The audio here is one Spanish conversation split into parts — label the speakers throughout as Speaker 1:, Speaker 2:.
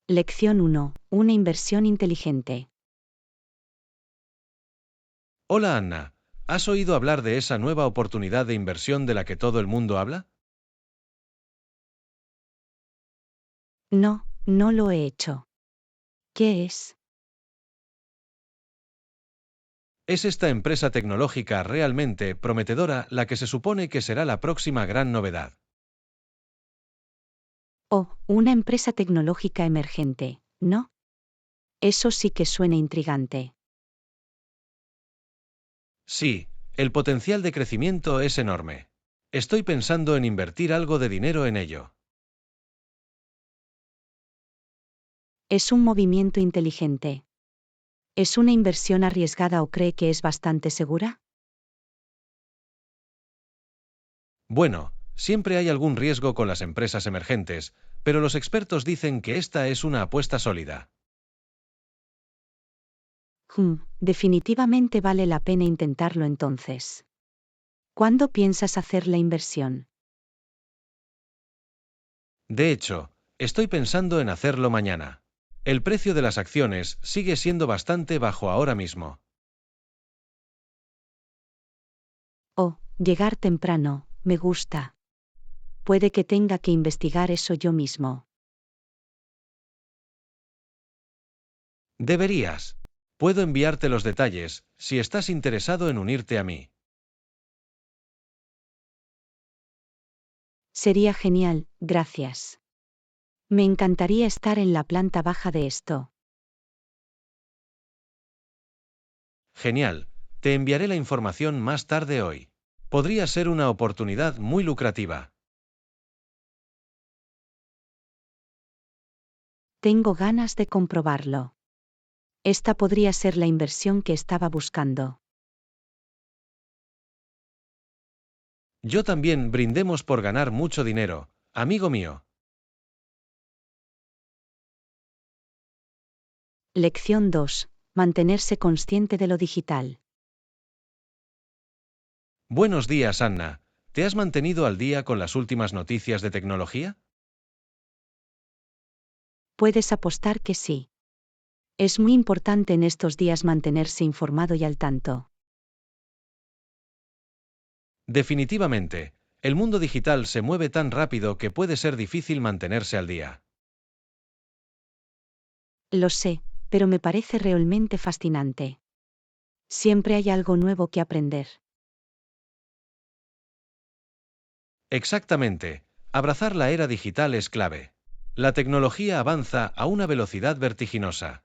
Speaker 1: Lección 1. Una inversión inteligente.
Speaker 2: Hola Anna, ¿has oído hablar de esa nueva oportunidad de inversión de la que todo el mundo habla?
Speaker 1: No, no lo he hecho. ¿Qué es?
Speaker 2: Es esta empresa tecnológica realmente prometedora la que se supone que será la próxima gran novedad.
Speaker 1: Oh, una empresa tecnológica emergente, ¿no? Eso sí que suena intrigante.
Speaker 2: Sí, el potencial de crecimiento es enorme. Estoy pensando en invertir algo de dinero en ello.
Speaker 1: Es un movimiento inteligente. ¿Es una inversión arriesgada o cree que es bastante segura?
Speaker 2: Bueno, siempre hay algún riesgo con las empresas emergentes, pero los expertos dicen que esta es una apuesta sólida.
Speaker 1: Definitivamente vale la pena intentarlo entonces. ¿Cuándo piensas hacer la inversión?
Speaker 2: De hecho, estoy pensando en hacerlo mañana. El precio de las acciones sigue siendo bastante bajo ahora mismo.
Speaker 1: Oh, llegar temprano, me gusta. Puede que tenga que investigar eso yo mismo.
Speaker 2: Deberías. Puedo enviarte los detalles, si estás interesado en unirte a mí.
Speaker 1: Sería genial, gracias. Me encantaría estar en la planta baja de esto.
Speaker 2: Genial. Te enviaré la información más tarde hoy. Podría ser una oportunidad muy lucrativa.
Speaker 1: Tengo ganas de comprobarlo. Esta podría ser la inversión que estaba buscando.
Speaker 2: Yo también brindemos por ganar mucho dinero, amigo mío.
Speaker 1: Lección 2. Mantenerse consciente de lo digital.
Speaker 2: Buenos días, Anna. ¿Te has mantenido al día con las últimas noticias de tecnología?
Speaker 1: Puedes apostar que sí. Es muy importante en estos días mantenerse informado y al tanto.
Speaker 2: Definitivamente. El mundo digital se mueve tan rápido que puede ser difícil mantenerse al día.
Speaker 1: Lo sé, pero me parece realmente fascinante. Siempre hay algo nuevo que aprender.
Speaker 2: Exactamente. Abrazar la era digital es clave. La tecnología avanza a una velocidad vertiginosa.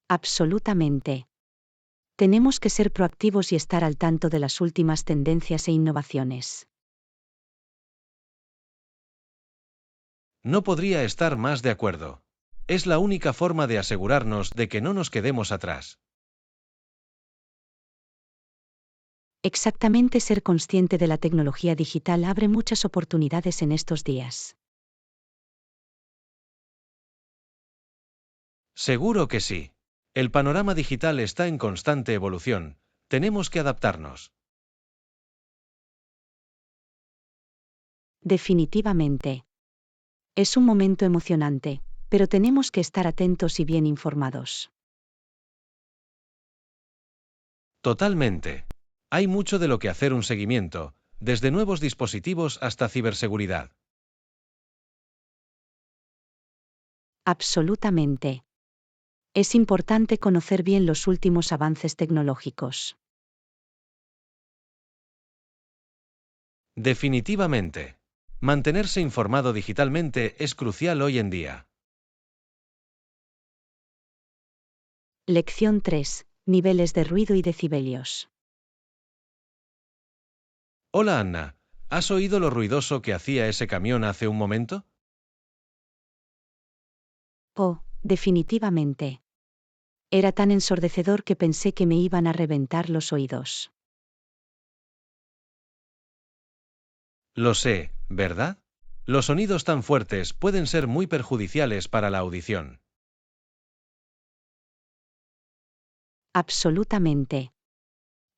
Speaker 1: Absolutamente. Tenemos que ser proactivos y estar al tanto de las últimas tendencias e innovaciones.
Speaker 2: No podría estar más de acuerdo. Es la única forma de asegurarnos de que no nos quedemos atrás.
Speaker 1: Exactamente, ser consciente de la tecnología digital abre muchas oportunidades en estos días.
Speaker 2: Seguro que sí. El panorama digital está en constante evolución. Tenemos que adaptarnos.
Speaker 1: Definitivamente. Es un momento emocionante, pero tenemos que estar atentos y bien informados.
Speaker 2: Totalmente. Hay mucho de lo que hacer un seguimiento, desde nuevos dispositivos hasta ciberseguridad.
Speaker 1: Absolutamente. Es importante conocer bien los últimos avances tecnológicos.
Speaker 2: Definitivamente. Mantenerse informado digitalmente es crucial hoy en día.
Speaker 1: Lección 3. Niveles de ruido y decibelios.
Speaker 2: Hola Anna, ¿has oído lo ruidoso que hacía ese camión hace un momento?
Speaker 1: Oh, definitivamente. Era tan ensordecedor que pensé que me iban a reventar los oídos.
Speaker 2: Lo sé, ¿verdad? Los sonidos tan fuertes pueden ser muy perjudiciales para la audición.
Speaker 1: Absolutamente.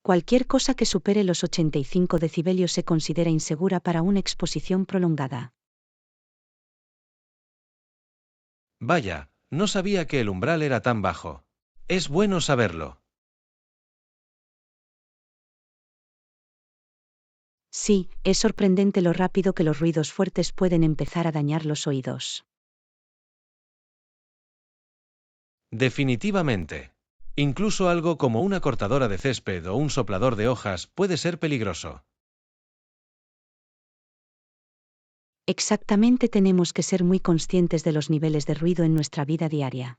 Speaker 1: Cualquier cosa que supere los 85 decibelios se considera insegura para una exposición prolongada.
Speaker 2: Vaya, no sabía que el umbral era tan bajo. Es bueno saberlo.
Speaker 1: Sí, es sorprendente lo rápido que los ruidos fuertes pueden empezar a dañar los oídos.
Speaker 2: Definitivamente. Incluso algo como una cortadora de césped o un soplador de hojas puede ser peligroso.
Speaker 1: Exactamente, tenemos que ser muy conscientes de los niveles de ruido en nuestra vida diaria.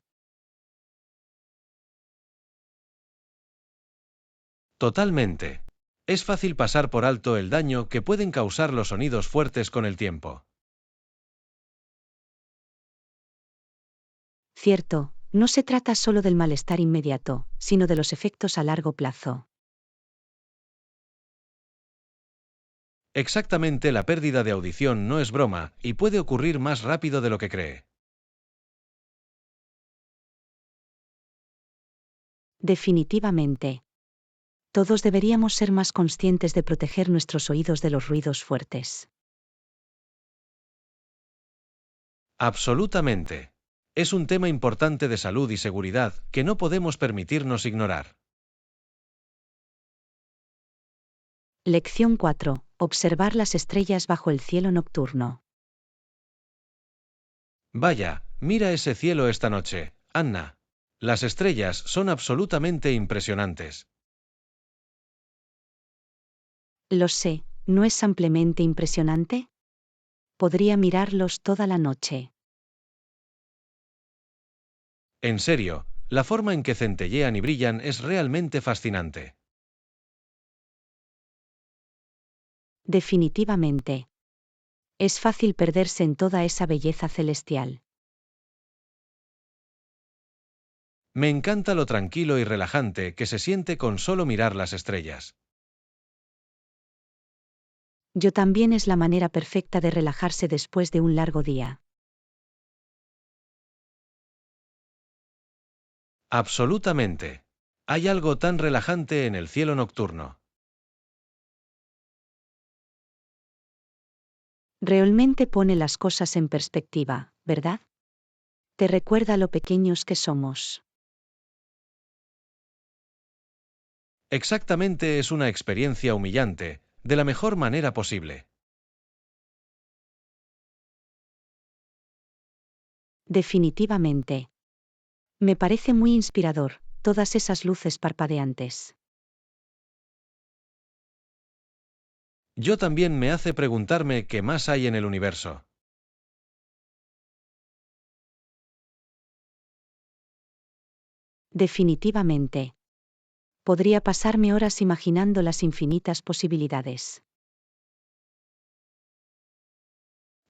Speaker 2: Totalmente. Es fácil pasar por alto el daño que pueden causar los sonidos fuertes con el tiempo.
Speaker 1: Cierto, no se trata solo del malestar inmediato, sino de los efectos a largo plazo.
Speaker 2: Exactamente, la pérdida de audición no es broma y puede ocurrir más rápido de lo que cree.
Speaker 1: Definitivamente. Todos deberíamos ser más conscientes de proteger nuestros oídos de los ruidos fuertes.
Speaker 2: Absolutamente. Es un tema importante de salud y seguridad que no podemos permitirnos ignorar.
Speaker 1: Lección 4. Observar las estrellas bajo el cielo nocturno.
Speaker 2: Vaya, mira ese cielo esta noche, Anna. Las estrellas son absolutamente impresionantes.
Speaker 1: Lo sé, ¿no es ampliamente impresionante? Podría mirarlos toda la noche.
Speaker 2: En serio, la forma en que centellean y brillan es realmente fascinante.
Speaker 1: Definitivamente. Es fácil perderse en toda esa belleza celestial.
Speaker 2: Me encanta lo tranquilo y relajante que se siente con solo mirar las estrellas.
Speaker 1: Yo también, es la manera perfecta de relajarse después de un largo día.
Speaker 2: Absolutamente. Hay algo tan relajante en el cielo nocturno.
Speaker 1: Realmente pone las cosas en perspectiva, ¿verdad? Te recuerda lo pequeños que somos.
Speaker 2: Exactamente, es una experiencia humillante, de la mejor manera posible.
Speaker 1: Definitivamente. Me parece muy inspirador, todas esas luces parpadeantes.
Speaker 2: Yo también, me hace preguntarme qué más hay en el universo.
Speaker 1: Definitivamente. Podría pasarme horas imaginando las infinitas posibilidades.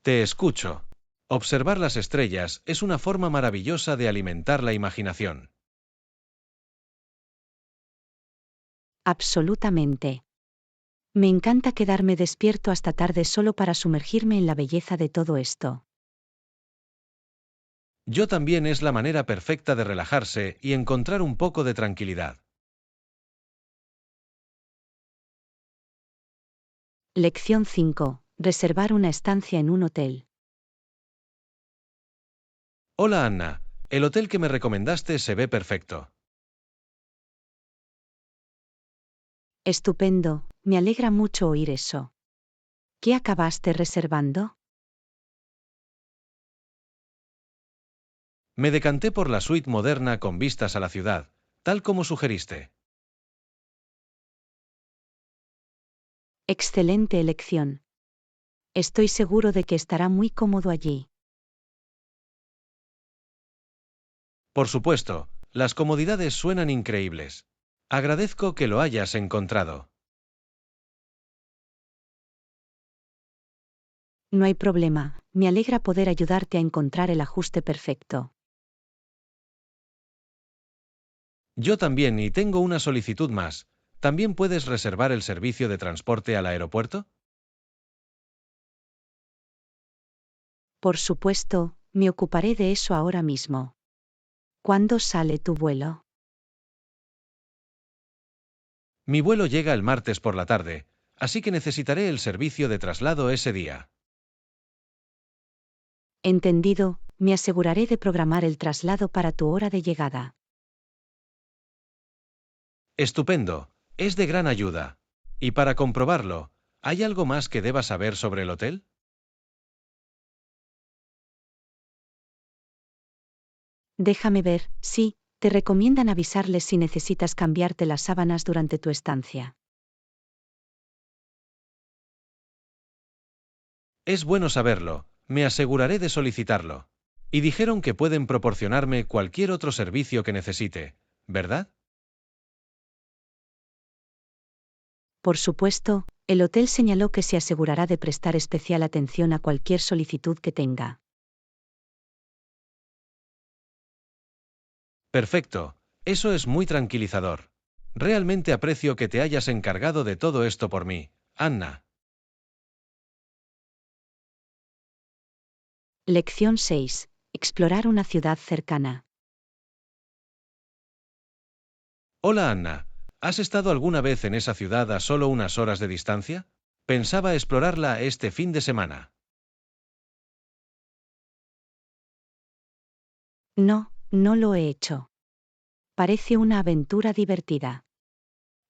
Speaker 2: Te escucho. Observar las estrellas es una forma maravillosa de alimentar la imaginación.
Speaker 1: Absolutamente. Me encanta quedarme despierto hasta tarde solo para sumergirme en la belleza de todo esto.
Speaker 2: Yo también, es la manera perfecta de relajarse y encontrar un poco de tranquilidad.
Speaker 1: Lección 5. Reservar una estancia en un hotel.
Speaker 2: Hola Anna, el hotel que me recomendaste se ve perfecto.
Speaker 1: Estupendo, me alegra mucho oír eso. ¿Qué acabaste reservando?
Speaker 2: Me decanté por la suite moderna con vistas a la ciudad, tal como sugeriste.
Speaker 1: Excelente elección. Estoy seguro de que estará muy cómodo allí.
Speaker 2: Por supuesto, las comodidades suenan increíbles. Agradezco que lo hayas encontrado.
Speaker 1: No hay problema, me alegra poder ayudarte a encontrar el ajuste perfecto.
Speaker 2: Yo también, y tengo una solicitud más. ¿También puedes reservar el servicio de transporte al aeropuerto?
Speaker 1: Por supuesto, me ocuparé de eso ahora mismo. ¿Cuándo sale tu vuelo?
Speaker 2: Mi vuelo llega el martes por la tarde, así que necesitaré el servicio de traslado ese día.
Speaker 1: Entendido, Me aseguraré de programar el traslado para tu hora de llegada.
Speaker 2: Estupendo, es de gran ayuda. Y para comprobarlo, ¿hay algo más que deba saber sobre el hotel?
Speaker 1: Déjame ver, sí, te recomiendan avisarles si necesitas cambiarte las sábanas durante tu estancia.
Speaker 2: Es bueno saberlo, me aseguraré de solicitarlo. Y dijeron que pueden proporcionarme cualquier otro servicio que necesite, ¿verdad?
Speaker 1: Por supuesto, el hotel señaló que se asegurará de prestar especial atención a cualquier solicitud que tenga.
Speaker 2: Perfecto, eso es muy tranquilizador. Realmente aprecio que te hayas encargado de todo esto por mí, Anna.
Speaker 1: Lección 6. Explorar una ciudad cercana.
Speaker 2: Hola Anna, ¿has estado alguna vez en esa ciudad a solo unas horas de distancia? Pensaba explorarla este fin de semana.
Speaker 1: No, no lo he hecho. Parece una aventura divertida.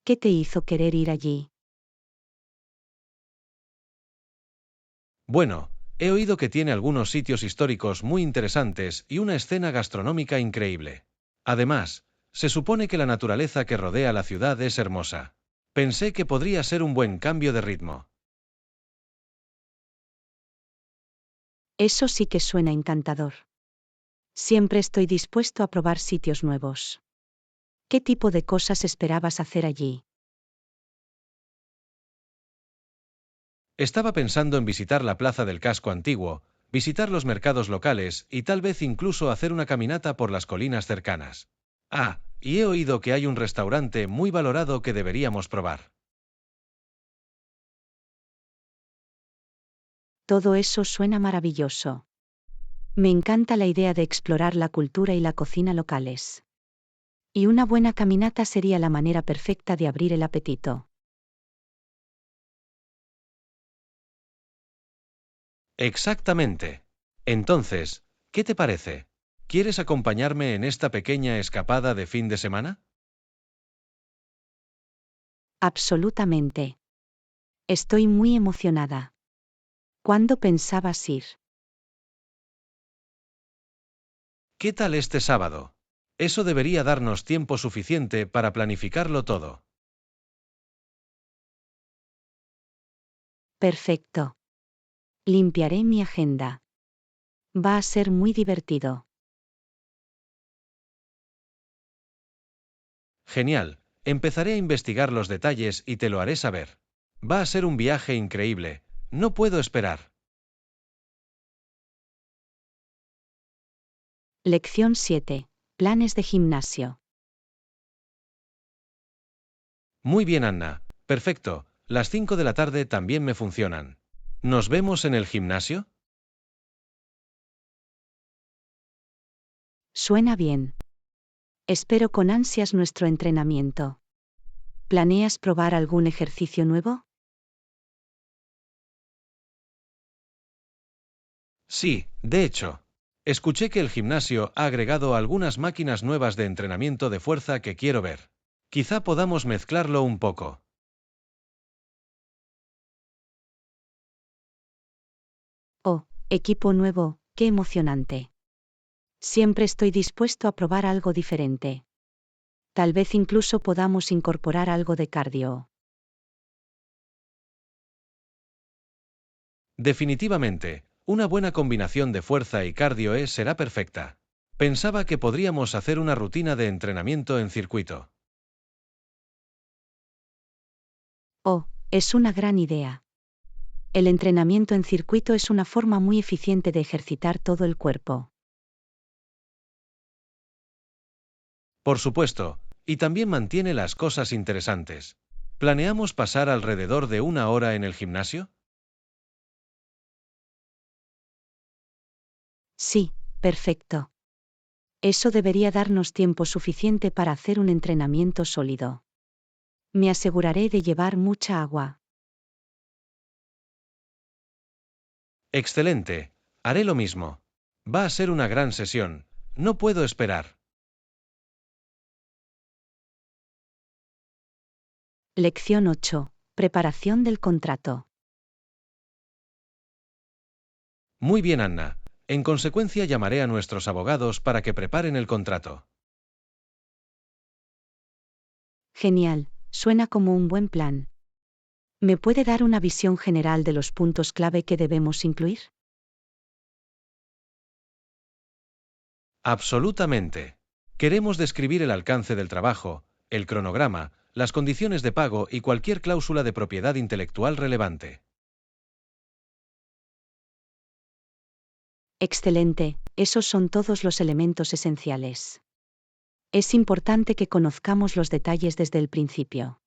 Speaker 1: ¿Qué te hizo querer ir allí?
Speaker 2: Bueno, he oído que tiene algunos sitios históricos muy interesantes y una escena gastronómica increíble. Además, se supone que la naturaleza que rodea la ciudad es hermosa. Pensé que podría ser un buen cambio de ritmo.
Speaker 1: Eso sí que suena encantador. Siempre estoy dispuesto a probar sitios nuevos. ¿Qué tipo de cosas esperabas hacer allí?
Speaker 2: Estaba pensando en visitar la plaza del casco antiguo, visitar los mercados locales y tal vez incluso hacer una caminata por las colinas cercanas. Ah, y he oído que hay un restaurante muy valorado que deberíamos probar.
Speaker 1: Todo eso suena maravilloso. Me encanta la idea de explorar la cultura y la cocina locales. Y una buena caminata sería la manera perfecta de abrir el apetito.
Speaker 2: Exactamente. Entonces, ¿qué te parece? ¿Quieres acompañarme en esta pequeña escapada de fin de semana?
Speaker 1: Absolutamente. Estoy muy emocionada. ¿Cuándo pensabas ir?
Speaker 2: ¿Qué tal este sábado? Eso debería darnos tiempo suficiente para planificarlo todo.
Speaker 1: Perfecto. Limpiaré mi agenda. Va a ser muy divertido.
Speaker 2: Genial, empezaré a investigar los detalles y te lo haré saber. Va a ser un viaje increíble, no puedo esperar.
Speaker 1: Lección 7. Planes de gimnasio.
Speaker 2: Muy bien, Anna, perfecto, las 5 de la tarde también me funcionan. ¿Nos vemos en el gimnasio?
Speaker 1: Suena bien. Espero con ansias nuestro entrenamiento. ¿Planeas probar algún ejercicio nuevo?
Speaker 2: Sí, de hecho. Escuché que el gimnasio ha agregado algunas máquinas nuevas de entrenamiento de fuerza que quiero ver. Quizá podamos mezclarlo un poco.
Speaker 1: Oh, equipo nuevo, qué emocionante. Siempre estoy dispuesto a probar algo diferente. Tal vez incluso podamos incorporar algo de cardio.
Speaker 2: Definitivamente, una buena combinación de fuerza y cardio será perfecta. Pensaba que podríamos hacer una rutina de entrenamiento en circuito.
Speaker 1: Oh, es una gran idea. El entrenamiento en circuito es una forma muy eficiente de ejercitar todo el cuerpo.
Speaker 2: Por supuesto, y también mantiene las cosas interesantes. ¿Planeamos pasar alrededor de una hora en el gimnasio?
Speaker 1: Sí, perfecto. Eso debería darnos tiempo suficiente para hacer un entrenamiento sólido. Me aseguraré de llevar mucha agua.
Speaker 2: Excelente, haré lo mismo. Va a ser una gran sesión. No puedo esperar.
Speaker 1: Lección 8. Preparación del contrato.
Speaker 2: Muy bien, Anna. En consecuencia, llamaré a nuestros abogados para que preparen el contrato.
Speaker 1: Genial, suena como un buen plan. ¿Me puede dar una visión general de los puntos clave que debemos incluir?
Speaker 2: Absolutamente. Queremos describir el alcance del trabajo, el cronograma, las condiciones de pago y cualquier cláusula de propiedad intelectual relevante.
Speaker 1: Excelente, esos son todos los elementos esenciales. Es importante que conozcamos los detalles desde el principio.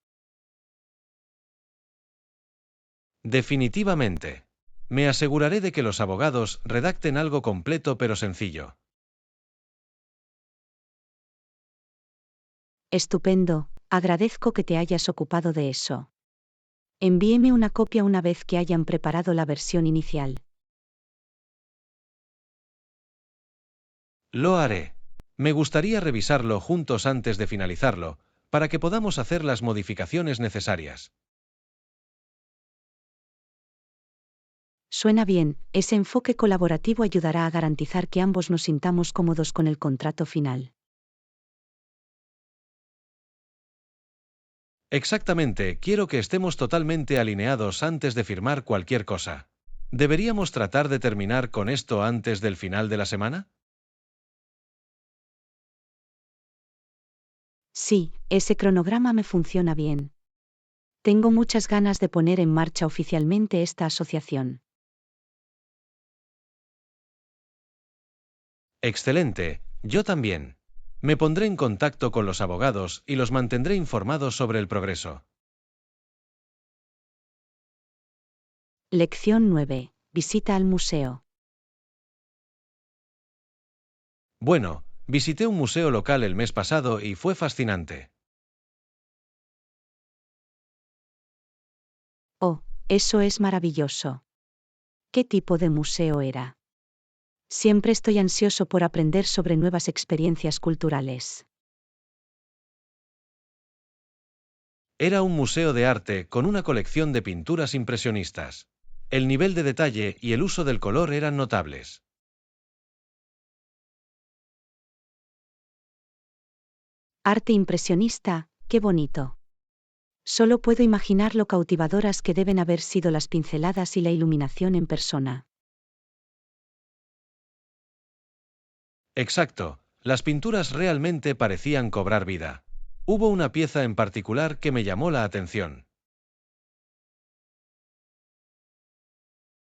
Speaker 2: Definitivamente. Me aseguraré de que los abogados redacten algo completo pero sencillo.
Speaker 1: Estupendo, agradezco que te hayas ocupado de eso. Envíeme una copia una vez que hayan preparado la versión inicial.
Speaker 2: Lo haré. Me gustaría revisarlo juntos antes de finalizarlo, para que podamos hacer las modificaciones necesarias.
Speaker 1: Suena bien, ese enfoque colaborativo ayudará a garantizar que ambos nos sintamos cómodos con el contrato final.
Speaker 2: Exactamente, quiero que estemos totalmente alineados antes de firmar cualquier cosa. ¿Deberíamos tratar de terminar con esto antes del final de la semana?
Speaker 1: Sí, ese cronograma me funciona bien. Tengo muchas ganas de poner en marcha oficialmente esta asociación.
Speaker 2: Excelente, yo también. Me pondré en contacto con los abogados y los mantendré informados sobre el progreso.
Speaker 1: Lección 9. Visita al museo.
Speaker 2: Bueno, visité un museo local el mes pasado y fue fascinante.
Speaker 1: Oh, eso es maravilloso. ¿Qué tipo de museo era? Siempre estoy ansioso por aprender sobre nuevas experiencias culturales.
Speaker 2: Era un museo de arte con una colección de pinturas impresionistas. El nivel de detalle y el uso del color eran notables.
Speaker 1: Arte impresionista, qué bonito. Solo puedo imaginar lo cautivadoras que deben haber sido las pinceladas y la iluminación en persona.
Speaker 2: Exacto, las pinturas realmente parecían cobrar vida. Hubo una pieza en particular que me llamó la atención.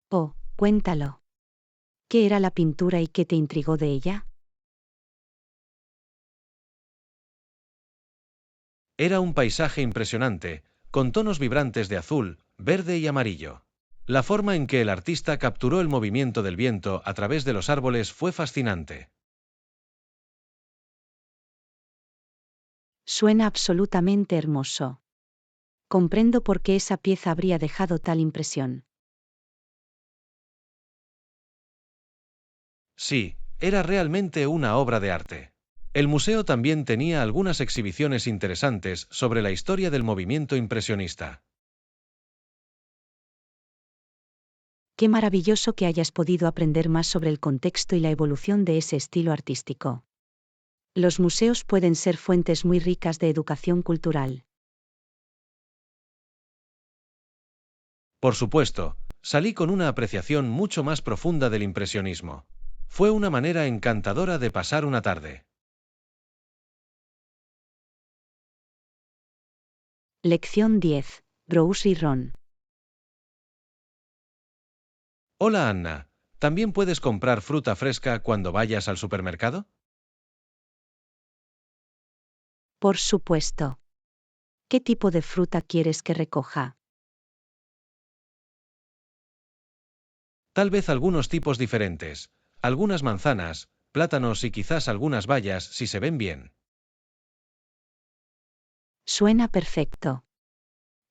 Speaker 1: Oh, cuéntalo. ¿Qué era la pintura y qué te intrigó de ella?
Speaker 2: Era un paisaje impresionante, con tonos vibrantes de azul, verde y amarillo. La forma en que el artista capturó el movimiento del viento a través de los árboles fue fascinante.
Speaker 1: Suena absolutamente hermoso. Comprendo por qué esa pieza habría dejado tal impresión.
Speaker 2: Sí, era realmente una obra de arte. El museo también tenía algunas exhibiciones interesantes sobre la historia del movimiento impresionista.
Speaker 1: Qué maravilloso que hayas podido aprender más sobre el contexto y la evolución de ese estilo artístico. Los museos pueden ser fuentes muy ricas de educación cultural.
Speaker 2: Por supuesto, salí con una apreciación mucho más profunda del impresionismo. Fue una manera encantadora de pasar una tarde.
Speaker 1: Lección 10. Rose y Ron.
Speaker 2: Hola Anna, ¿también puedes comprar fruta fresca cuando vayas al supermercado?
Speaker 1: Por supuesto. ¿Qué tipo de fruta quieres que recoja?
Speaker 2: Tal vez algunos tipos diferentes, algunas manzanas, plátanos y quizás algunas bayas si se ven bien.
Speaker 1: Suena perfecto.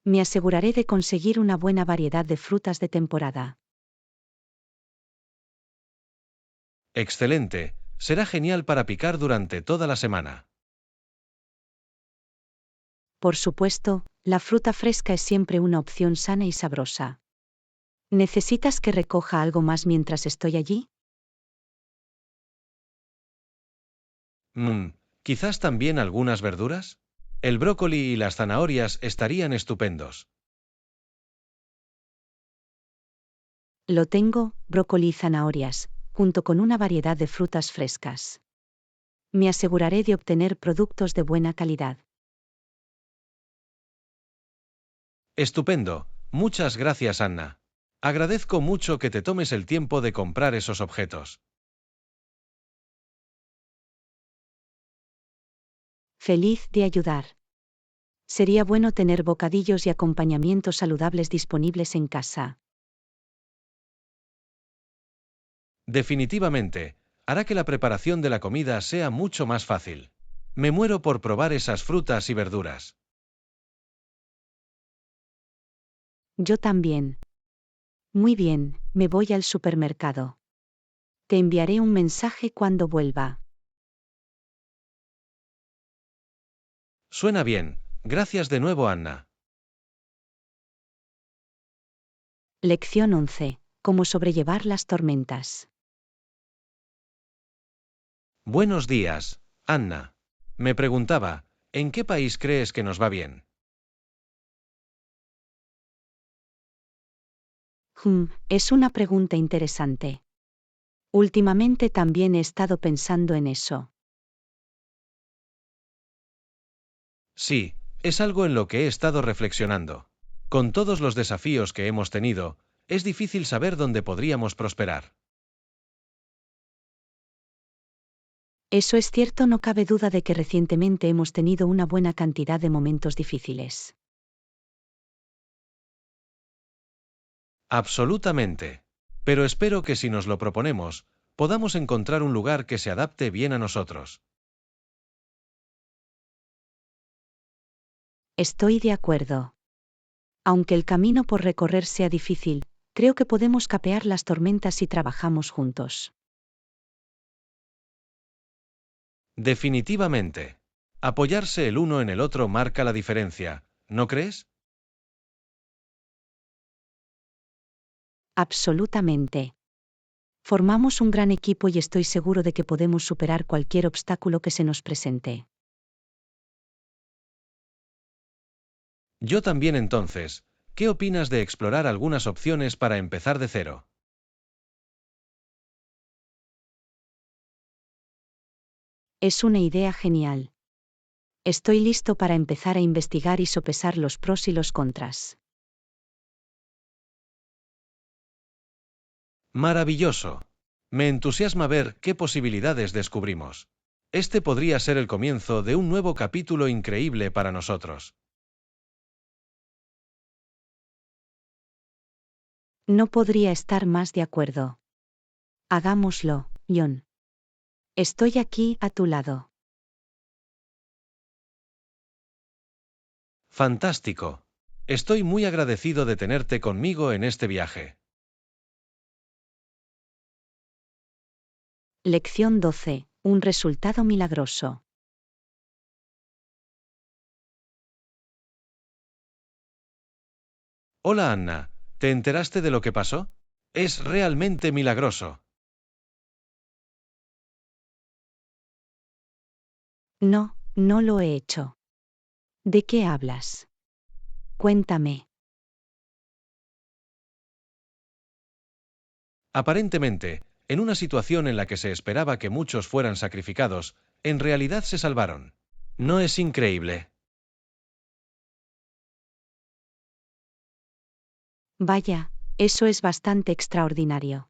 Speaker 1: Me aseguraré de conseguir una buena variedad de frutas de temporada.
Speaker 2: Excelente, será genial para picar durante toda la semana.
Speaker 1: Por supuesto, la fruta fresca es siempre una opción sana y sabrosa. ¿Necesitas que recoja algo más mientras estoy allí?
Speaker 2: Mmm, quizás también algunas verduras. El brócoli y las zanahorias estarían estupendos.
Speaker 1: Lo tengo, brócoli y zanahorias, junto con una variedad de frutas frescas. Me aseguraré de obtener productos de buena calidad.
Speaker 2: Estupendo, muchas gracias, Anna. Agradezco mucho que te tomes el tiempo de comprar esos objetos.
Speaker 1: Feliz de ayudar. Sería bueno tener bocadillos y acompañamientos saludables disponibles en casa.
Speaker 2: Definitivamente, hará que la preparación de la comida sea mucho más fácil. Me muero por probar esas frutas y verduras.
Speaker 1: Yo también. Muy bien, me voy al supermercado. Te enviaré un mensaje cuando vuelva.
Speaker 2: Suena bien, gracias de nuevo, Anna.
Speaker 1: Lección 11. Cómo sobrellevar las tormentas.
Speaker 2: Buenos días, Anna. Me preguntaba, ¿en qué país crees que nos va bien?
Speaker 1: Es una pregunta interesante. Últimamente también he estado pensando en eso.
Speaker 2: Sí, es algo en lo que he estado reflexionando. Con todos los desafíos que hemos tenido, es difícil saber dónde podríamos prosperar.
Speaker 1: Eso es cierto, no cabe duda de que recientemente hemos tenido una buena cantidad de momentos difíciles.
Speaker 2: Absolutamente. Pero espero que si nos lo proponemos, podamos encontrar un lugar que se adapte bien a nosotros.
Speaker 1: Estoy de acuerdo. Aunque el camino por recorrer sea difícil, creo que podemos capear las tormentas si trabajamos juntos.
Speaker 2: Definitivamente. Apoyarse el uno en el otro marca la diferencia, ¿no crees?
Speaker 1: Absolutamente. Formamos un gran equipo y estoy seguro de que podemos superar cualquier obstáculo que se nos presente.
Speaker 2: Yo también entonces, ¿qué opinas de explorar algunas opciones para empezar de cero?
Speaker 1: Es una idea genial. Estoy listo para empezar a investigar y sopesar los pros y los contras.
Speaker 2: Maravilloso. Me entusiasma ver qué posibilidades descubrimos. Este podría ser el comienzo de un nuevo capítulo increíble para nosotros.
Speaker 1: No podría estar más de acuerdo. Hagámoslo, John. Estoy aquí, a tu lado.
Speaker 2: Fantástico. Estoy muy agradecido de tenerte conmigo en este viaje.
Speaker 1: Lección 12. Un resultado milagroso.
Speaker 2: Hola, Anna. ¿Te enteraste de lo que pasó? Es realmente milagroso.
Speaker 1: No, no lo he hecho. ¿De qué hablas? Cuéntame.
Speaker 2: Aparentemente, en una situación en la que se esperaba que muchos fueran sacrificados, en realidad se salvaron. ¿No es increíble?
Speaker 1: Vaya, eso es bastante extraordinario.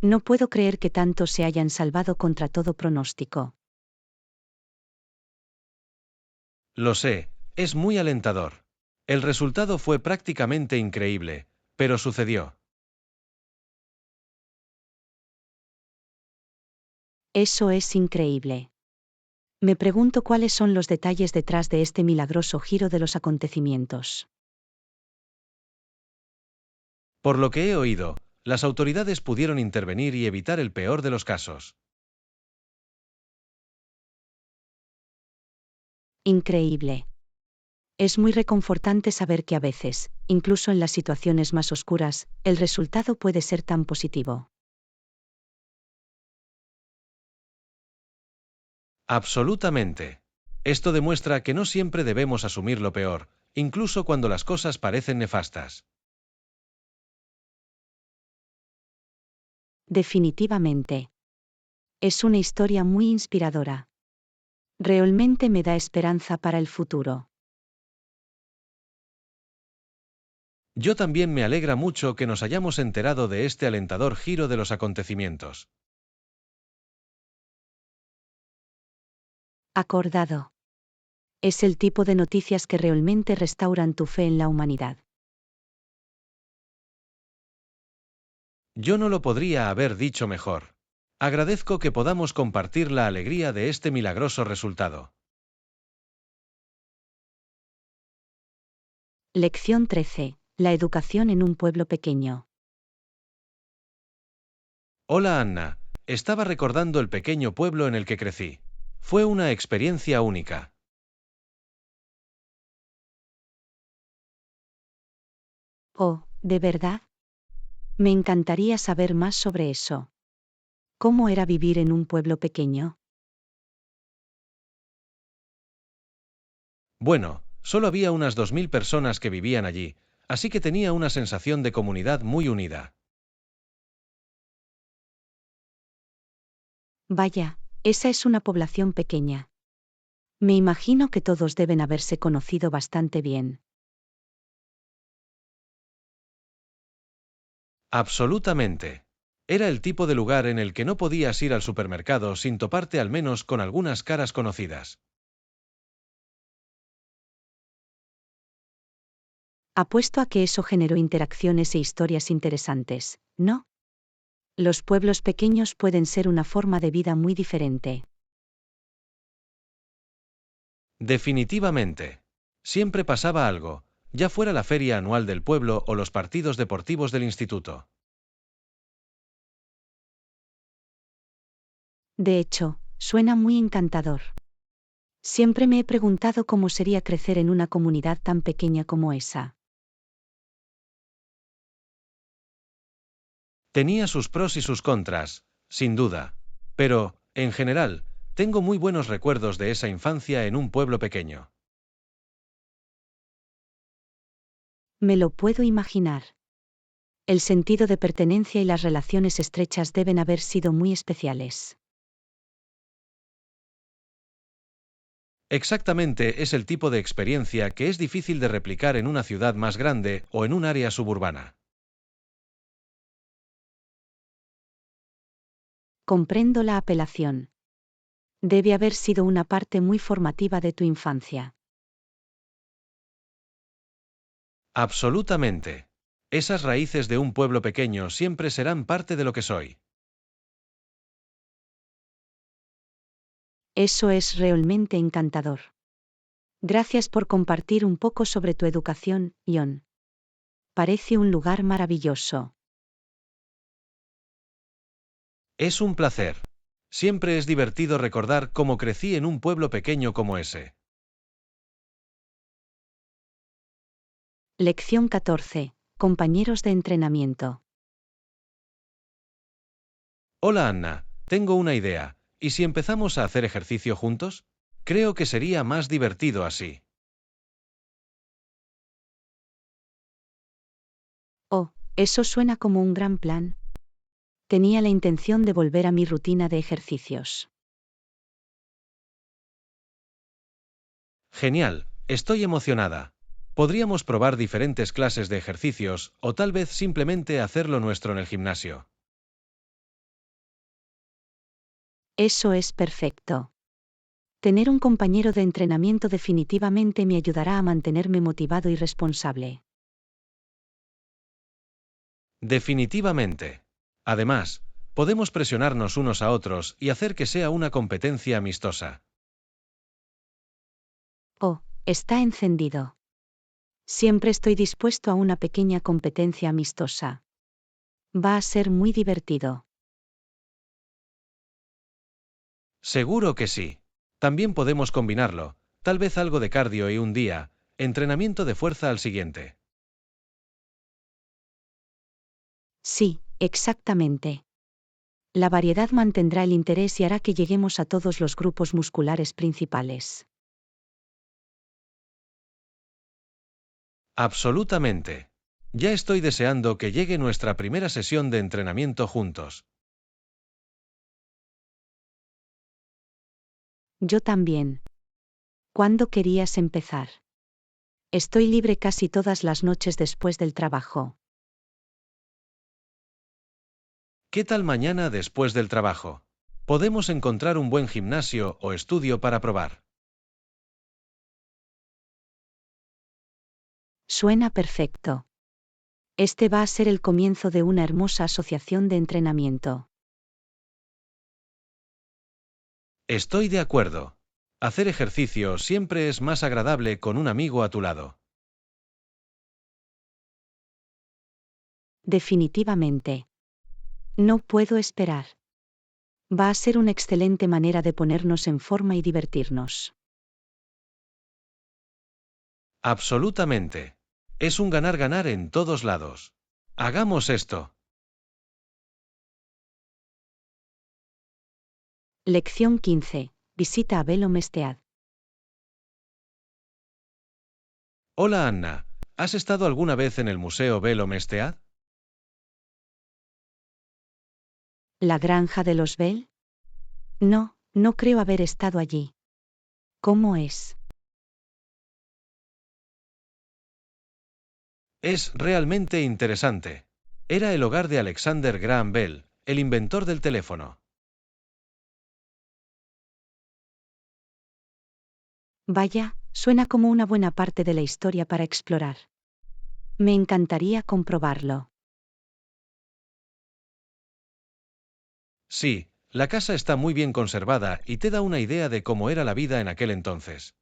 Speaker 1: No puedo creer que tantos se hayan salvado contra todo pronóstico.
Speaker 2: Lo sé, es muy alentador. El resultado fue prácticamente increíble, pero sucedió.
Speaker 1: Eso es increíble. Me pregunto cuáles son los detalles detrás de este milagroso giro de los acontecimientos.
Speaker 2: Por lo que he oído, Las autoridades pudieron intervenir y evitar el peor de los casos.
Speaker 1: Increíble. Es muy reconfortante saber que a veces, incluso en las situaciones más oscuras, el resultado puede ser tan positivo.
Speaker 2: Absolutamente. Esto demuestra que no siempre debemos asumir lo peor, incluso cuando las cosas parecen nefastas.
Speaker 1: Definitivamente. Es una historia muy inspiradora. Realmente me da esperanza para el futuro.
Speaker 2: Yo también me alegra mucho que nos hayamos enterado de este alentador giro de los acontecimientos.
Speaker 1: Acordado. Es el tipo de noticias que realmente restauran tu fe en la humanidad.
Speaker 2: Yo no lo podría haber dicho mejor. Agradezco que podamos compartir la alegría de este milagroso resultado.
Speaker 1: Lección 13. La educación en un pueblo pequeño.
Speaker 2: Hola Anna, estaba recordando el pequeño pueblo en el que crecí. Fue una experiencia única.
Speaker 1: Oh, ¿de verdad? Me encantaría saber más sobre eso. ¿Cómo era vivir en un pueblo pequeño?
Speaker 2: Bueno, solo había unas 2000 personas que vivían allí, así que tenía una sensación de comunidad muy unida.
Speaker 1: Vaya, esa es una población pequeña. Me imagino que todos deben haberse conocido bastante bien.
Speaker 2: Absolutamente. Era el tipo de lugar en el que no podías ir al supermercado sin toparte al menos con algunas caras conocidas.
Speaker 1: Apuesto a que eso generó interacciones e historias interesantes, ¿no? Los pueblos pequeños pueden ser una forma de vida muy diferente.
Speaker 2: Definitivamente. Siempre pasaba algo, ya fuera la feria anual del pueblo o los partidos deportivos del instituto.
Speaker 1: De hecho, suena muy encantador. Siempre me he preguntado cómo sería crecer en una comunidad tan pequeña como esa.
Speaker 2: Tenía sus pros y sus contras, sin duda. Pero, en general, tengo muy buenos recuerdos de esa infancia en un pueblo pequeño.
Speaker 1: Me lo puedo imaginar. El sentido de pertenencia y las relaciones estrechas deben haber sido muy especiales.
Speaker 2: Exactamente es el tipo de experiencia que es difícil de replicar en una ciudad más grande o en un área suburbana.
Speaker 1: Comprendo la apelación. Debe haber sido una parte muy formativa de tu infancia.
Speaker 2: Absolutamente. Esas raíces de un pueblo pequeño siempre serán parte de lo que soy.
Speaker 1: Eso es realmente encantador. Gracias por compartir un poco sobre tu educación, Ion. Parece un lugar maravilloso.
Speaker 2: Es un placer. Siempre es divertido recordar cómo crecí en un pueblo pequeño como ese.
Speaker 1: Lección 14. Compañeros de entrenamiento.
Speaker 2: Hola Anna, tengo una idea. ¿Y si empezamos a hacer ejercicio juntos? Creo que sería más divertido así.
Speaker 1: Oh, eso suena como un gran plan. Tenía la intención de volver a mi rutina de ejercicios.
Speaker 2: Genial, estoy emocionada. Podríamos probar diferentes clases de ejercicios, o tal vez simplemente hacerlo nuestro en el gimnasio.
Speaker 1: Eso es perfecto. Tener un compañero de entrenamiento definitivamente me ayudará a mantenerme motivado y responsable.
Speaker 2: Definitivamente. Además, podemos presionarnos unos a otros y hacer que sea una competencia amistosa.
Speaker 1: Oh, está encendido. Siempre estoy dispuesto a una pequeña competencia amistosa. Va a ser muy divertido.
Speaker 2: Seguro que sí. También podemos combinarlo, tal vez algo de cardio y un día, entrenamiento de fuerza al siguiente.
Speaker 1: Sí, exactamente. La variedad mantendrá el interés y hará que lleguemos a todos los grupos musculares principales.
Speaker 2: Absolutamente. Ya estoy deseando que llegue nuestra primera sesión de entrenamiento juntos.
Speaker 1: Yo también. ¿Cuándo querías empezar? Estoy libre casi todas las noches después del trabajo.
Speaker 2: ¿Qué tal mañana después del trabajo? Podemos encontrar un buen gimnasio o estudio para probar.
Speaker 1: Suena perfecto. Este va a ser el comienzo de una hermosa asociación de entrenamiento.
Speaker 2: Estoy de acuerdo. Hacer ejercicio siempre es más agradable con un amigo a tu lado.
Speaker 1: Definitivamente. No puedo esperar. Va a ser una excelente manera de ponernos en forma y divertirnos.
Speaker 2: Absolutamente. Es un ganar-ganar en todos lados. Hagamos esto.
Speaker 1: Lección 15. Visita a Belo Mestead.
Speaker 2: Hola Anna, ¿has estado alguna vez en el Museo Belo Mestead?
Speaker 1: ¿La granja de los Bell? No, no creo haber estado allí. ¿Cómo es?
Speaker 2: Es realmente interesante. Era el hogar de Alexander Graham Bell, el inventor del teléfono.
Speaker 1: Vaya, suena como una buena parte de la historia para explorar. Me encantaría comprobarlo.
Speaker 2: Sí, la casa está muy bien conservada y te da una idea de cómo era la vida en aquel entonces.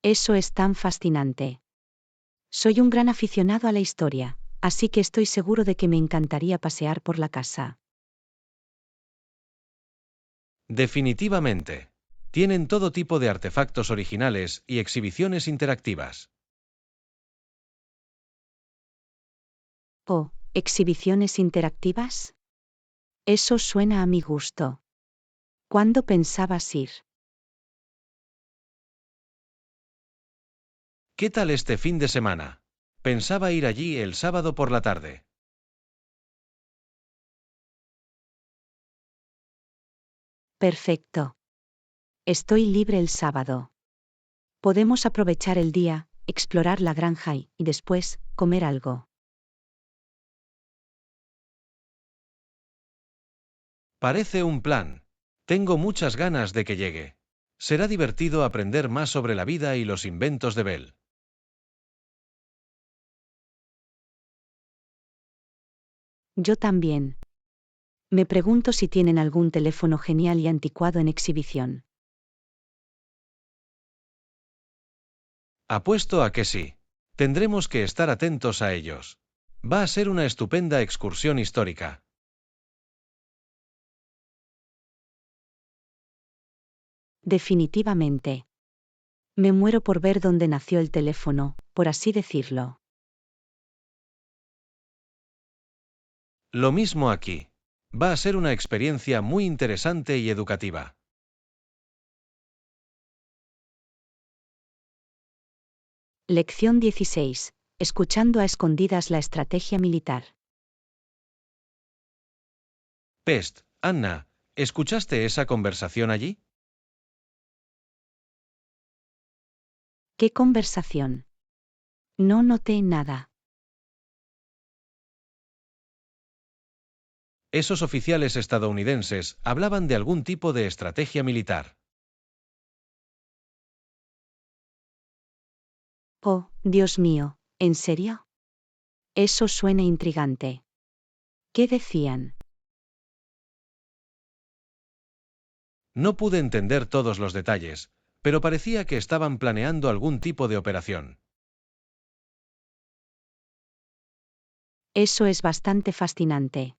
Speaker 1: Eso es tan fascinante. Soy un gran aficionado a la historia, así que estoy seguro de que me encantaría pasear por la casa.
Speaker 2: Definitivamente. Tienen todo tipo de artefactos originales y exhibiciones interactivas.
Speaker 1: Oh, ¿exhibiciones interactivas? Eso suena a mi gusto. ¿Cuándo pensabas ir?
Speaker 2: ¿Qué tal este fin de semana? Pensaba ir allí el sábado por la tarde.
Speaker 1: Perfecto. Estoy libre el sábado. Podemos aprovechar el día, explorar la granja y después, comer algo.
Speaker 2: Parece un plan. Tengo muchas ganas de que llegue. Será divertido aprender más sobre la vida y los inventos de Bell.
Speaker 1: Yo también. Me pregunto si tienen algún teléfono genial y anticuado en exhibición.
Speaker 2: Apuesto a que sí. Tendremos que estar atentos a ellos. Va a ser una estupenda excursión histórica.
Speaker 1: Definitivamente. Me muero por ver dónde nació el teléfono, por así decirlo.
Speaker 2: Lo mismo aquí. Va a ser una experiencia muy interesante y educativa.
Speaker 1: Lección 16. Escuchando a escondidas la estrategia militar.
Speaker 2: Pest, Anna, ¿escuchaste esa conversación allí?
Speaker 1: ¿Qué conversación? No noté nada.
Speaker 2: Esos oficiales estadounidenses hablaban de algún tipo de estrategia militar.
Speaker 1: Oh, Dios mío, ¿en serio? Eso suena intrigante. ¿Qué decían?
Speaker 2: No pude entender todos los detalles, pero parecía que estaban planeando algún tipo de operación.
Speaker 1: Eso es bastante fascinante.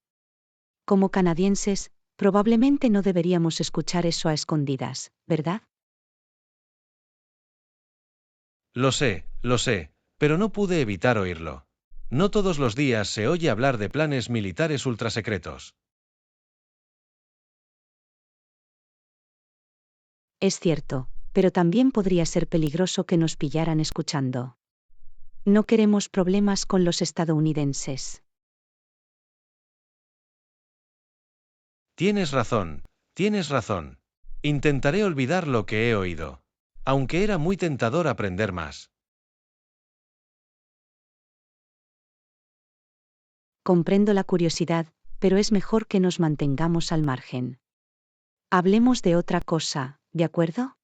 Speaker 1: Como canadienses, probablemente no deberíamos escuchar eso a escondidas, ¿verdad?
Speaker 2: Lo sé, pero no pude evitar oírlo. No todos los días se oye hablar de planes militares ultrasecretos.
Speaker 1: Es cierto, pero también podría ser peligroso que nos pillaran escuchando. No queremos problemas con los estadounidenses.
Speaker 2: Tienes razón, tienes razón. Intentaré olvidar lo que he oído. Aunque era muy tentador aprender más.
Speaker 1: Comprendo la curiosidad, pero es mejor que nos mantengamos al margen. Hablemos de otra cosa, ¿de acuerdo?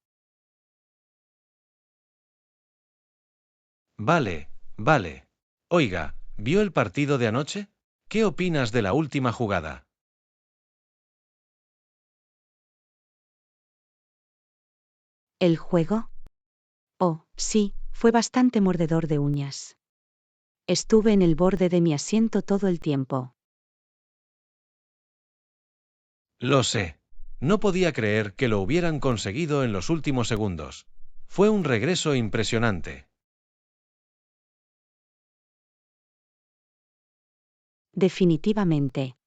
Speaker 2: Vale, vale. Oiga, ¿vio el partido de anoche? ¿Qué opinas de la última jugada?
Speaker 1: ¿El juego? Oh, sí, fue bastante mordedor de uñas. Estuve en el borde de mi asiento todo el tiempo.
Speaker 2: Lo sé. No podía creer que lo hubieran conseguido en los últimos segundos. Fue un regreso impresionante.
Speaker 1: Definitivamente.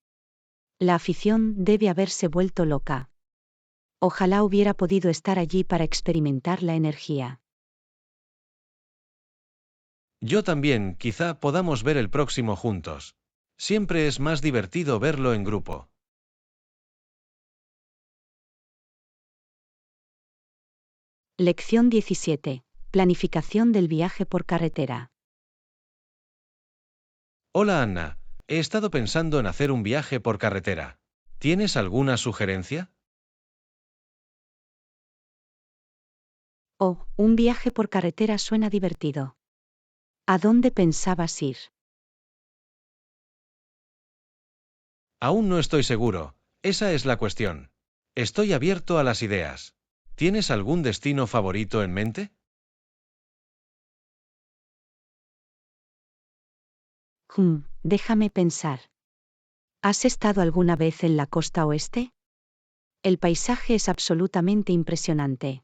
Speaker 1: La afición debe haberse vuelto loca. Ojalá hubiera podido estar allí para experimentar la energía.
Speaker 2: Yo también, quizá podamos ver el próximo juntos. Siempre es más divertido verlo en grupo.
Speaker 1: Lección 17. Planificación del viaje por carretera.
Speaker 2: Hola Anna, he estado pensando en hacer un viaje por carretera. ¿Tienes alguna sugerencia?
Speaker 1: Oh, un viaje por carretera suena divertido. ¿A dónde pensabas ir?
Speaker 2: Aún no estoy seguro, esa es la cuestión. Estoy abierto a las ideas. ¿Tienes algún destino favorito en mente?
Speaker 1: Déjame pensar. ¿Has estado alguna vez en la costa oeste? El paisaje es absolutamente impresionante.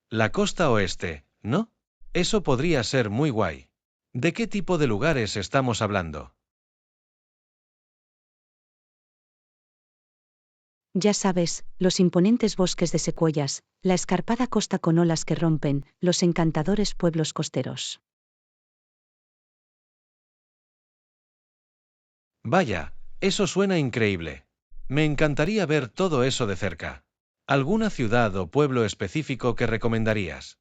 Speaker 2: La costa oeste, ¿no? Eso podría ser muy guay. ¿De qué tipo de lugares estamos hablando?
Speaker 1: Ya sabes, los imponentes bosques de secuoyas, la escarpada costa con olas que rompen, los encantadores pueblos costeros.
Speaker 2: Vaya, eso suena increíble. Me encantaría ver todo eso de cerca. ¿Alguna ciudad o pueblo específico que recomendarías?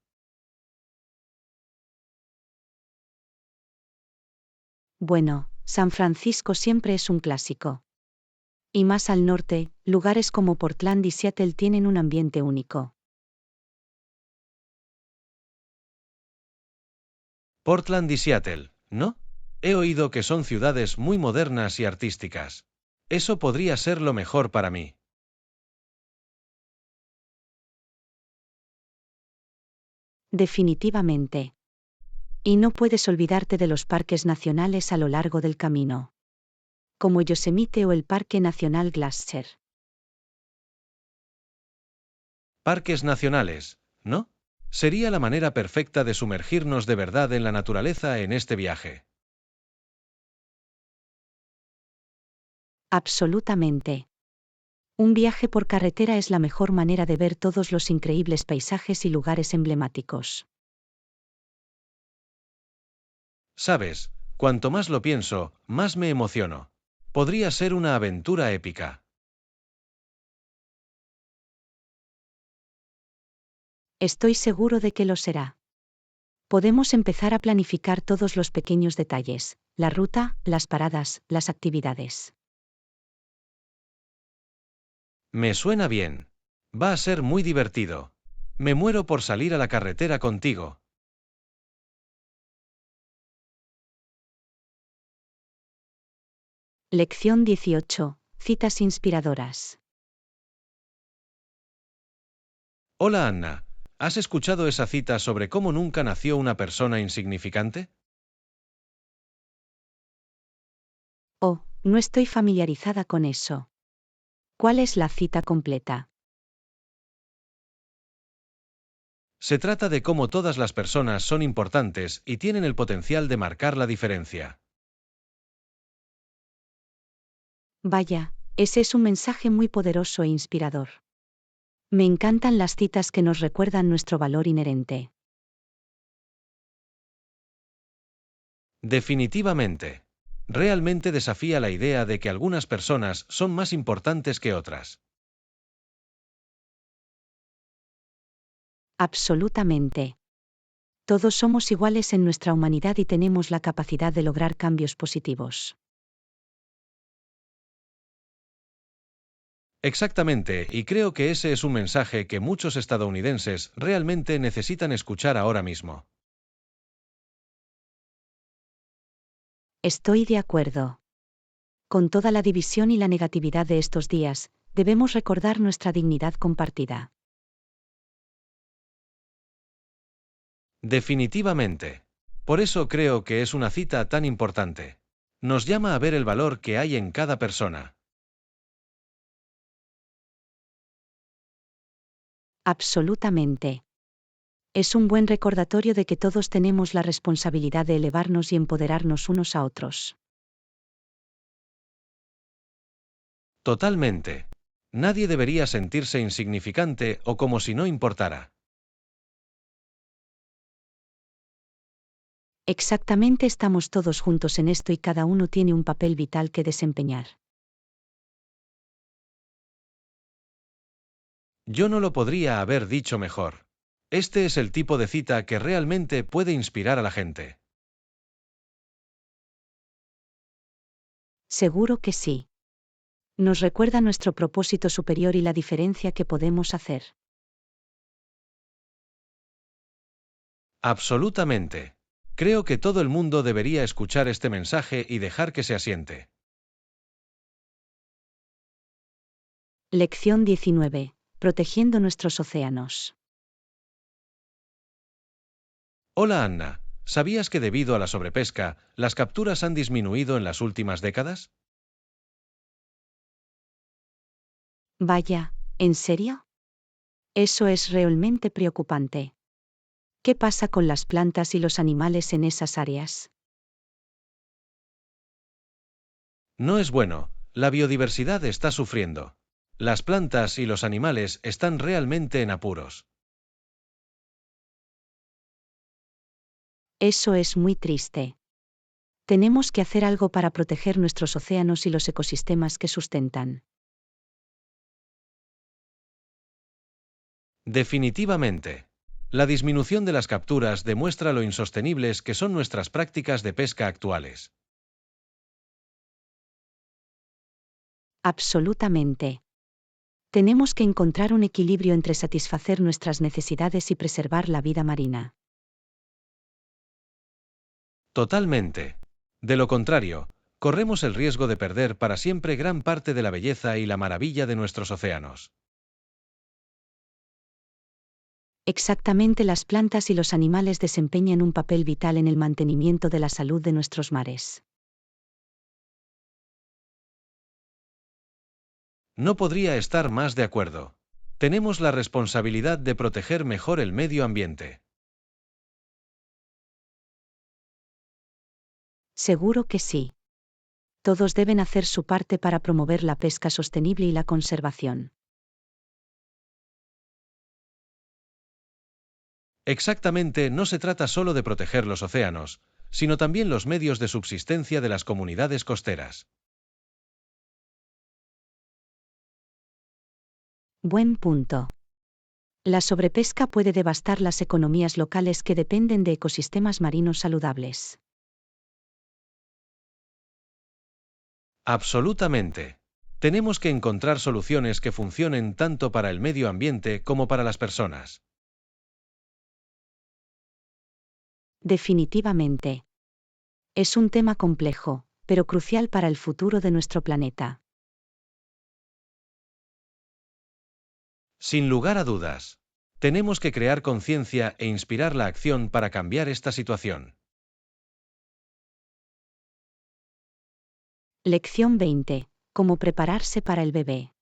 Speaker 1: Bueno, San Francisco siempre es un clásico. Y más al norte, lugares como Portland y Seattle tienen un ambiente único.
Speaker 2: Portland y Seattle, ¿no? He oído que son ciudades muy modernas y artísticas. Eso podría ser lo mejor para mí.
Speaker 1: Definitivamente. Y no puedes olvidarte de los parques nacionales a lo largo del camino. Como Yosemite o el Parque Nacional Glacier.
Speaker 2: Parques nacionales, ¿no? Sería la manera perfecta de sumergirnos de verdad en la naturaleza en este viaje.
Speaker 1: Absolutamente. Un viaje por carretera es la mejor manera de ver todos los increíbles paisajes y lugares emblemáticos.
Speaker 2: Sabes, cuanto más lo pienso, más me emociono. Podría ser una aventura épica.
Speaker 1: Estoy seguro de que lo será. Podemos empezar a planificar todos los pequeños detalles, la ruta, las paradas, las actividades.
Speaker 2: Me suena bien. Va a ser muy divertido. Me muero por salir a la carretera contigo.
Speaker 1: Lección 18. Citas inspiradoras.
Speaker 2: Hola Anna, ¿has escuchado esa cita sobre cómo nunca nació una persona insignificante?
Speaker 1: No estoy familiarizada con eso. ¿Cuál es la cita completa?
Speaker 2: Se trata de cómo todas las personas son importantes y tienen el potencial de marcar la diferencia.
Speaker 1: Vaya, ese es un mensaje muy poderoso e inspirador. Me encantan las citas que nos recuerdan nuestro valor inherente.
Speaker 2: Definitivamente. Realmente desafía la idea de que algunas personas son más importantes que otras.
Speaker 1: Absolutamente. Todos somos iguales en nuestra humanidad y tenemos la capacidad de lograr cambios positivos.
Speaker 2: Exactamente, y creo que ese es un mensaje que muchos estadounidenses realmente necesitan escuchar ahora mismo.
Speaker 1: Estoy de acuerdo. Con toda la división y la negatividad de estos días, debemos recordar nuestra dignidad compartida.
Speaker 2: Definitivamente. Por eso creo que es una cita tan importante. Nos llama a ver el valor que hay en cada persona.
Speaker 1: Absolutamente. Es un buen recordatorio de que todos tenemos la responsabilidad de elevarnos y empoderarnos unos a otros.
Speaker 2: Totalmente. Nadie debería sentirse insignificante o como si no importara.
Speaker 1: Exactamente, estamos todos juntos en esto y cada uno tiene un papel vital que desempeñar.
Speaker 2: Yo no lo podría haber dicho mejor. Este es el tipo de cita que realmente puede inspirar a la gente.
Speaker 1: Seguro que sí. Nos recuerda nuestro propósito superior y la diferencia que podemos hacer.
Speaker 2: Absolutamente. Creo que todo el mundo debería escuchar este mensaje y dejar que se asiente.
Speaker 1: Lección 19. Protegiendo nuestros océanos.
Speaker 2: Hola Anna, ¿sabías que debido a la sobrepesca, las capturas han disminuido en las últimas décadas?
Speaker 1: Vaya, ¿en serio? Eso es realmente preocupante. ¿Qué pasa con las plantas y los animales en esas áreas?
Speaker 2: No es bueno, la biodiversidad está sufriendo. Las plantas y los animales están realmente en apuros.
Speaker 1: Eso es muy triste. Tenemos que hacer algo para proteger nuestros océanos y los ecosistemas que sustentan.
Speaker 2: Definitivamente. La disminución de las capturas demuestra lo insostenibles que son nuestras prácticas de pesca actuales.
Speaker 1: Absolutamente. Tenemos que encontrar un equilibrio entre satisfacer nuestras necesidades y preservar la vida marina.
Speaker 2: Totalmente. De lo contrario, corremos el riesgo de perder para siempre gran parte de la belleza y la maravilla de nuestros océanos.
Speaker 1: Exactamente, las plantas y los animales desempeñan un papel vital en el mantenimiento de la salud de nuestros mares.
Speaker 2: No podría estar más de acuerdo. Tenemos la responsabilidad de proteger mejor el medio ambiente.
Speaker 1: Seguro que sí. Todos deben hacer su parte para promover la pesca sostenible y la conservación.
Speaker 2: Exactamente, no se trata solo de proteger los océanos, sino también los medios de subsistencia de las comunidades costeras.
Speaker 1: Buen punto. La sobrepesca puede devastar las economías locales que dependen de ecosistemas marinos saludables.
Speaker 2: Absolutamente. Tenemos que encontrar soluciones que funcionen tanto para el medio ambiente como para las personas.
Speaker 1: Definitivamente. Es un tema complejo, pero crucial para el futuro de nuestro planeta.
Speaker 2: Sin lugar a dudas. Tenemos que crear conciencia e inspirar la acción para cambiar esta situación.
Speaker 1: Lección 20. Cómo prepararse para el bebé.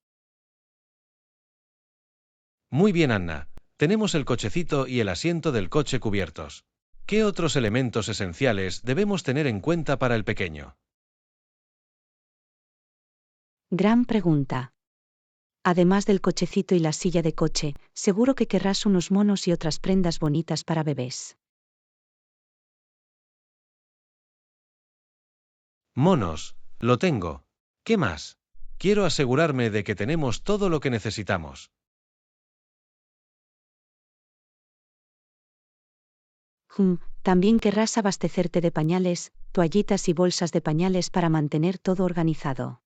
Speaker 2: Muy bien, Anna. Tenemos el cochecito y el asiento del coche cubiertos. ¿Qué otros elementos esenciales debemos tener en cuenta para el pequeño?
Speaker 1: Gran pregunta. Además del cochecito y la silla de coche, seguro que querrás unos monos y otras prendas bonitas para bebés.
Speaker 2: Monos, lo tengo. ¿Qué más? Quiero asegurarme de que tenemos todo lo que necesitamos.
Speaker 1: También querrás abastecerte de pañales, toallitas y bolsas de pañales para mantener todo organizado.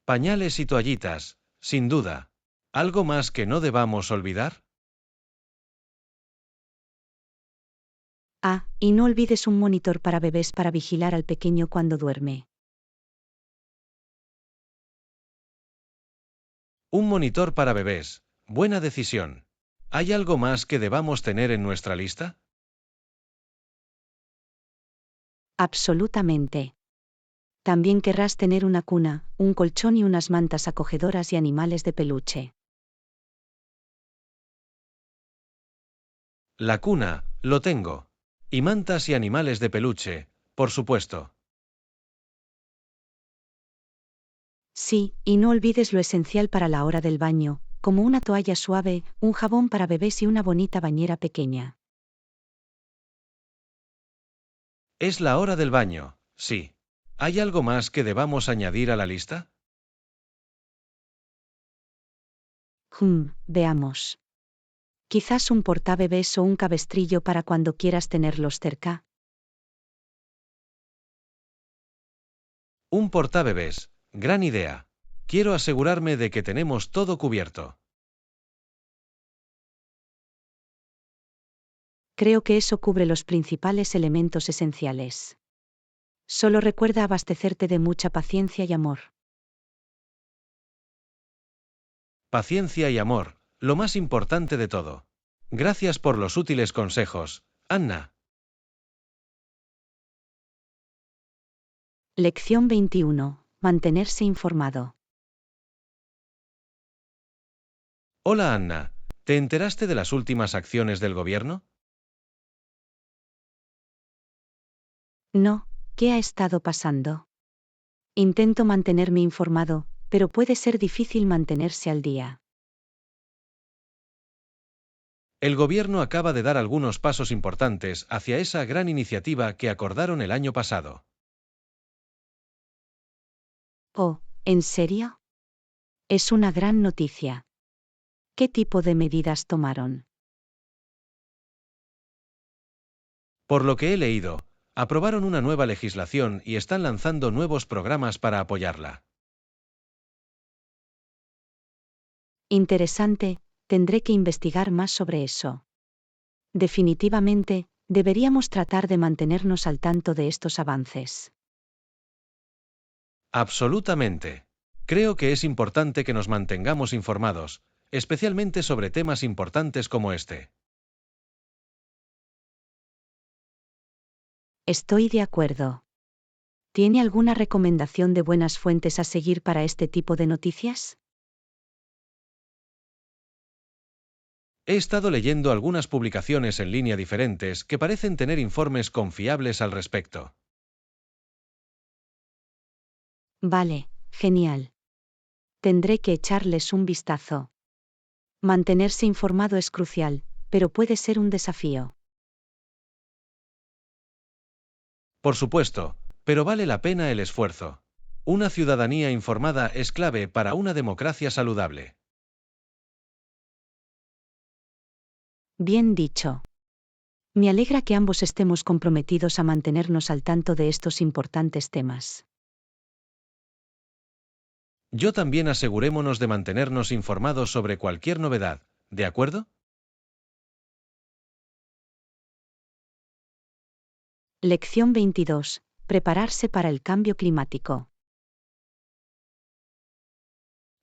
Speaker 2: Pañales y toallitas, sin duda. ¿Algo más que no debamos olvidar?
Speaker 1: Ah, y no olvides un monitor para bebés para vigilar al pequeño cuando duerme.
Speaker 2: Un monitor para bebés. Buena decisión. ¿Hay algo más que debamos tener en nuestra lista?
Speaker 1: Absolutamente. También querrás tener una cuna, un colchón y unas mantas acogedoras y animales de peluche.
Speaker 2: La cuna, lo tengo. Y mantas y animales de peluche, por supuesto.
Speaker 1: Sí, y no olvides lo esencial para la hora del baño, como una toalla suave, un jabón para bebés y una bonita bañera pequeña.
Speaker 2: Es la hora del baño, sí. ¿Hay algo más que debamos añadir a la lista?
Speaker 1: Veamos. Quizás un portabebés o un cabestrillo para cuando quieras tenerlos cerca.
Speaker 2: Un portabebés, gran idea. Quiero asegurarme de que tenemos todo cubierto.
Speaker 1: Creo que eso cubre los principales elementos esenciales. Solo recuerda abastecerte de mucha paciencia y amor.
Speaker 2: Paciencia y amor, lo más importante de todo. Gracias por los útiles consejos, Anna.
Speaker 1: Lección 21. Mantenerse informado.
Speaker 2: Hola, Anna. ¿Te enteraste de las últimas acciones del gobierno?
Speaker 1: No, ¿qué ha estado pasando? Intento mantenerme informado, pero puede ser difícil mantenerse al día.
Speaker 2: El gobierno acaba de dar algunos pasos importantes hacia esa gran iniciativa que acordaron el año pasado.
Speaker 1: Oh, ¿en serio? Es una gran noticia. ¿Qué tipo de medidas tomaron?
Speaker 2: Por lo que he leído, aprobaron una nueva legislación y están lanzando nuevos programas para apoyarla.
Speaker 1: Interesante, tendré que investigar más sobre eso. Definitivamente, deberíamos tratar de mantenernos al tanto de estos avances.
Speaker 2: Absolutamente. Creo que es importante que nos mantengamos informados, especialmente sobre temas importantes como este.
Speaker 1: Estoy de acuerdo. ¿Tiene alguna recomendación de buenas fuentes a seguir para este tipo de noticias?
Speaker 2: He estado leyendo algunas publicaciones en línea diferentes que parecen tener informes confiables al respecto.
Speaker 1: Vale, genial. Tendré que echarles un vistazo. Mantenerse informado es crucial, pero puede ser un desafío.
Speaker 2: Por supuesto, pero vale la pena el esfuerzo. Una ciudadanía informada es clave para una democracia saludable.
Speaker 1: Bien dicho. Me alegra que ambos estemos comprometidos a mantenernos al tanto de estos importantes temas.
Speaker 2: Yo también asegurémonos de mantenernos informados sobre cualquier novedad, ¿de acuerdo?
Speaker 1: Lección 22. Prepararse para el cambio climático.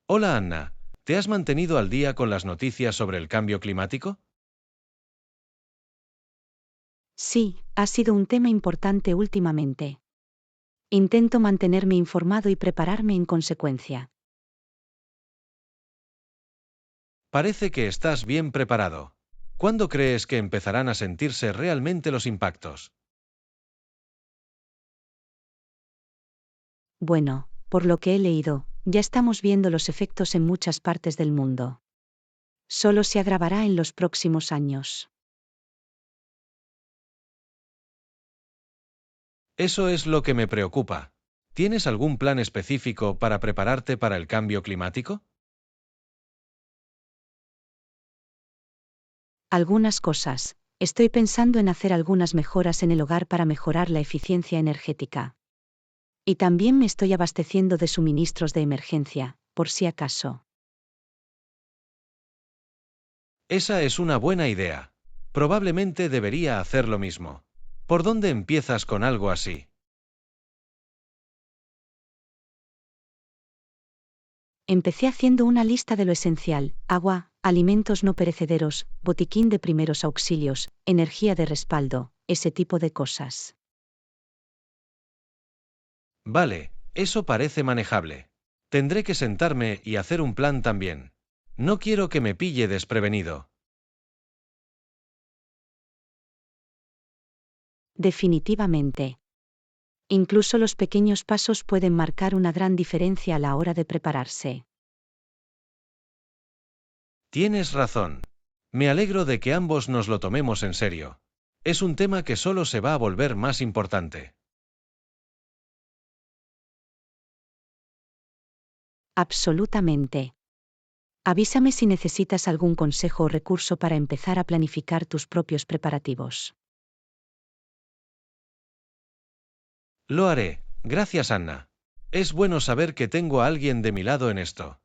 Speaker 2: Hola Anna, ¿te has mantenido al día con las noticias sobre el cambio climático?
Speaker 1: Sí, ha sido un tema importante últimamente. Intento mantenerme informado y prepararme en consecuencia.
Speaker 2: Parece que estás bien preparado. ¿Cuándo crees que empezarán a sentirse realmente los impactos?
Speaker 1: Bueno, por lo que he leído, ya estamos viendo los efectos en muchas partes del mundo. Solo se agravará en los próximos años.
Speaker 2: Eso es lo que me preocupa. ¿Tienes algún plan específico para prepararte para el cambio climático?
Speaker 1: Algunas cosas. Estoy pensando en hacer algunas mejoras en el hogar para mejorar la eficiencia energética. Y también me estoy abasteciendo de suministros de emergencia, por si acaso.
Speaker 2: Esa es una buena idea. Probablemente debería hacer lo mismo. ¿Por dónde empiezas con algo así?
Speaker 1: Empecé haciendo una lista de lo esencial: agua, alimentos no perecederos, botiquín de primeros auxilios, energía de respaldo, ese tipo de cosas.
Speaker 2: Vale, eso parece manejable. Tendré que sentarme y hacer un plan también. No quiero que me pille desprevenido.
Speaker 1: Definitivamente. Incluso los pequeños pasos pueden marcar una gran diferencia a la hora de prepararse.
Speaker 2: Tienes razón. Me alegro de que ambos nos lo tomemos en serio. Es un tema que solo se va a volver más importante.
Speaker 1: Absolutamente. Avísame si necesitas algún consejo o recurso para empezar a planificar tus propios preparativos.
Speaker 2: Lo haré. Gracias, Anna. Es bueno saber que tengo a alguien de mi lado en esto.